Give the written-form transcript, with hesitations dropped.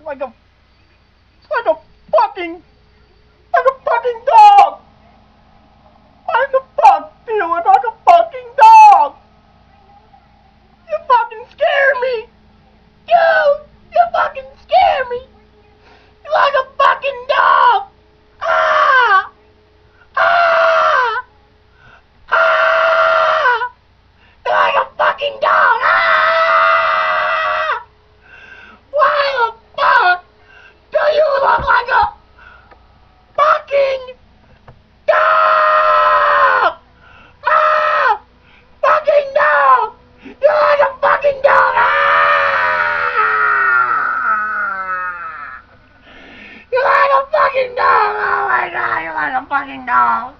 like a, it's like a fucking dog. Why the fuck do you look like a fucking dog? You fucking scare me. Dude, you fucking scare me. You're like a fucking dog. Ah! Ah! Ah! You're like a fucking dog. Ah! Why the fuck do you look like a fucking dog? Ah! Fucking dog! You're like a fucking dog! Ah! You're like a fucking dog! Oh my god, you're like a fucking dog!